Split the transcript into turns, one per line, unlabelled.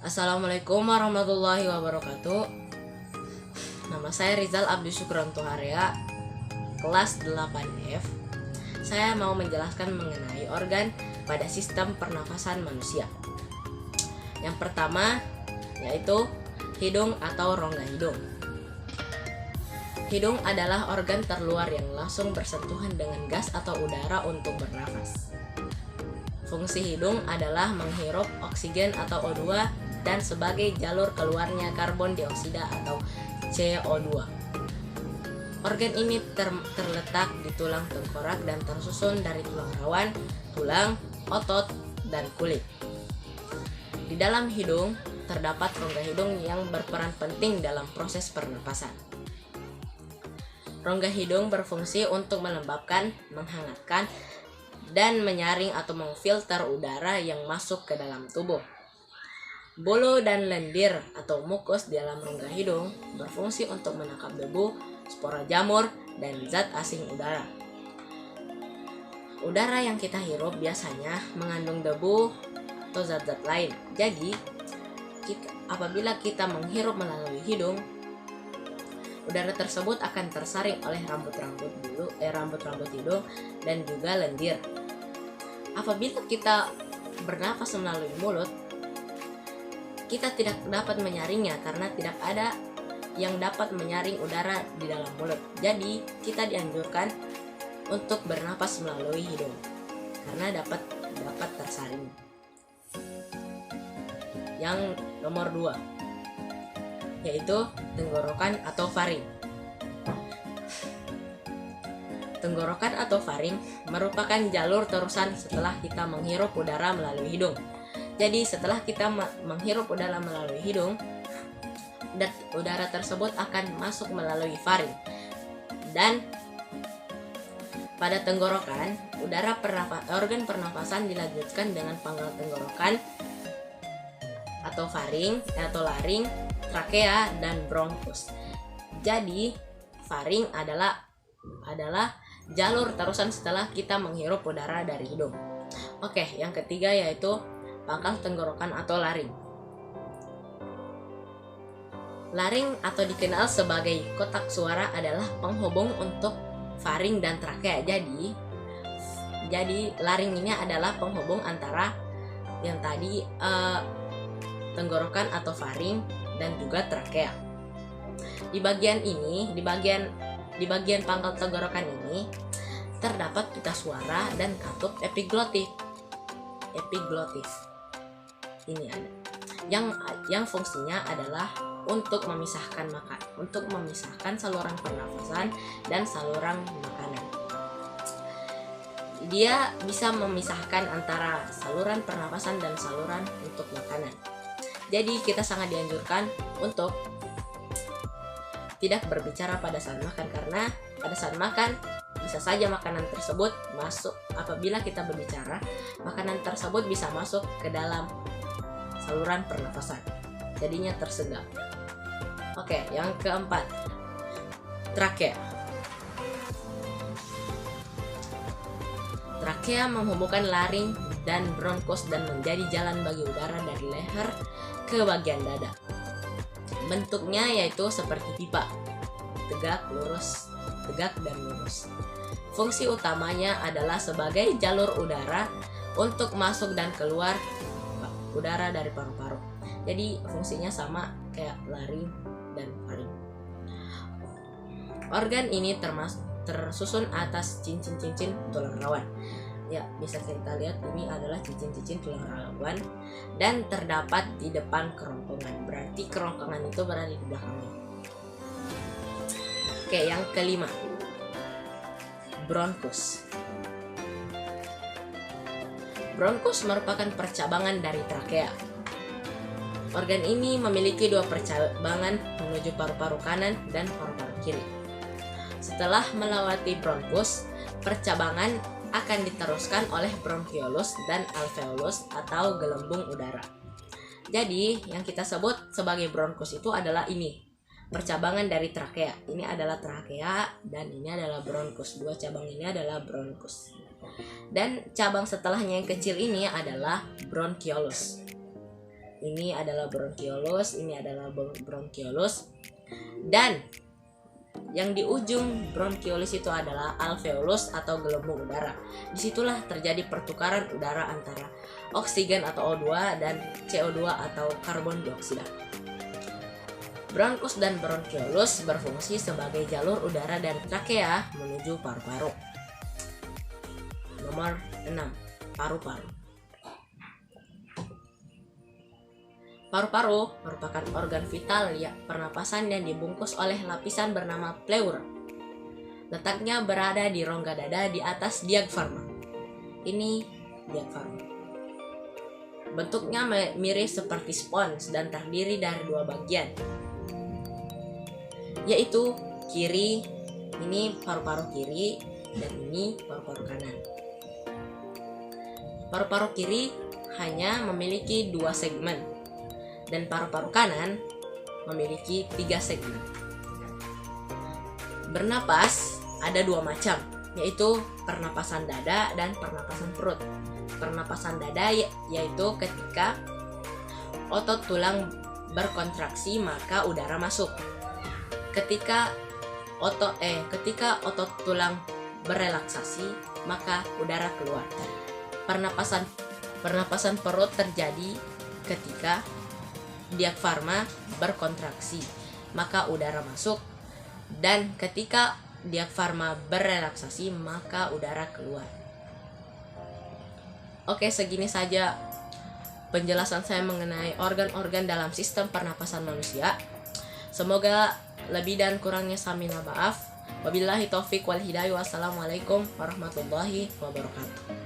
Assalamualaikum warahmatullahi wabarakatuh. Nama saya Rizal Abdi Syukron Tuharia, kelas 8F. Saya mau menjelaskan mengenai organ pada sistem pernafasan manusia. Yang pertama yaitu hidung atau rongga hidung. Hidung adalah organ terluar yang langsung bersentuhan dengan gas atau udara untuk bernafas. Fungsi hidung adalah menghirup oksigen atau O2 dan sebagai jalur keluarnya karbon dioksida atau CO2. Organ ini terletak di tulang tengkorak dan tersusun dari tulang rawan, tulang, otot, dan kulit. Di dalam hidung terdapat rongga hidung yang berperan penting dalam proses pernapasan. Rongga hidung berfungsi untuk melembabkan, menghangatkan, dan menyaring atau memfilter udara yang masuk ke dalam tubuh. Bulu dan lendir atau mukus di dalam rongga hidung berfungsi untuk menangkap debu, spora jamur, dan zat asing udara. Udara yang kita hirup biasanya mengandung debu atau zat-zat lain. Jadi, apabila kita menghirup melalui hidung, udara tersebut akan tersaring oleh rambut-rambut hidung dan juga lendir. Apabila kita bernafas melalui mulut, kita tidak dapat menyaringnya karena tidak ada yang dapat menyaring udara di dalam mulut. Jadi, kita dianjurkan untuk bernafas melalui hidung karena dapat tersaring. Yang nomor 2 yaitu tenggorokan atau faring. Tenggorokan atau faring merupakan jalur terusan setelah kita menghirup udara melalui hidung. Jadi setelah kita menghirup udara melalui hidung, udara tersebut akan masuk melalui faring. Dan pada tenggorokan, organ pernapasan dilanjutkan dengan pangkal tenggorokan atau faring atau laring, trakea, dan bronkus. Jadi faring adalah jalur terusan setelah kita menghirup udara dari hidung. Oke, yang ketiga yaitu pangkal tenggorokan atau laring. Laring atau dikenal sebagai kotak suara adalah penghubung untuk faring dan trakea. Jadi laring ini adalah penghubung antara yang tadi tenggorokan atau faring dan juga trakea. Di bagian pangkal tenggorokan ini terdapat pita suara dan katup epiglotis. Ini ada yang fungsinya adalah untuk memisahkan saluran pernafasan dan saluran makanan. Dia bisa memisahkan antara saluran pernafasan dan saluran untuk makanan. Jadi kita sangat dianjurkan untuk tidak berbicara pada saat makan, karena pada saat makan bisa saja makanan tersebut masuk. Apabila kita berbicara, makanan tersebut bisa masuk ke dalam saluran pernafasan, jadinya tersendat. Oke, yang keempat, trakea. Trakea menghubungkan laring dan bronkus dan menjadi jalan bagi udara dari leher ke bagian dada. Bentuknya yaitu seperti pipa, tegak dan lurus. Fungsi utamanya adalah sebagai jalur udara untuk masuk dan keluar udara dari paru-paru. Jadi fungsinya sama kayak laring dan faring. Organ ini tersusun atas cincin-cincin tulang rawan. Ya, bisa kita lihat ini adalah cincin-cincin tulang rawan dan terdapat di depan kerongkongan. Berarti kerongkongan itu berada di belakangnya. Oke, yang kelima, bronkus. Bronkus merupakan percabangan dari trakea. Organ ini memiliki 2 percabangan menuju paru-paru kanan dan paru-paru kiri. Setelah melewati bronkus, percabangan akan diteruskan oleh bronkiolus dan alveolus atau gelembung udara. Jadi, yang kita sebut sebagai bronkus itu adalah ini, percabangan dari trakea. Ini adalah trakea dan ini adalah bronkus. 2 cabang ini adalah bronkus. Dan cabang setelahnya yang kecil ini adalah bronkiolus. ini adalah bronkiolus, ini adalah bronkiolus, dan yang di ujung bronkiolus itu adalah alveolus atau gelembung udara. Disitulah terjadi pertukaran udara antara oksigen atau O2 dan CO2 atau karbon dioksida. Bronkus dan bronkiolus berfungsi sebagai jalur udara dari trakea menuju paru-paru. Nomor 6. Paru-paru. Paru-paru merupakan organ vital pernapasan yang dibungkus oleh lapisan bernama pleura. Letaknya berada di rongga dada di atas diafragma. Ini diafragma. Bentuknya mirip seperti spons dan terdiri dari dua bagian, yaitu kiri, ini paru-paru kiri, dan ini paru-paru kanan. Paru-paru kiri hanya memiliki 2 segmen, dan paru-paru kanan memiliki 3 segmen. Bernapas ada 2 macam, yaitu pernapasan dada dan pernapasan perut. Pernapasan dada yaitu ketika otot tulang berkontraksi maka udara masuk. Ketika otot tulang berelaksasi maka udara keluar. Pernapasan perut terjadi ketika diafragma berkontraksi maka udara masuk, dan ketika diafragma berelaksasi maka udara keluar. Oke, segini saja penjelasan saya mengenai organ-organ dalam sistem pernapasan manusia. Semoga lebih dan kurangnya saya minta maaf. Wabillahi taufik wal hidayah. Wassalamualaikum warahmatullahi wabarakatuh.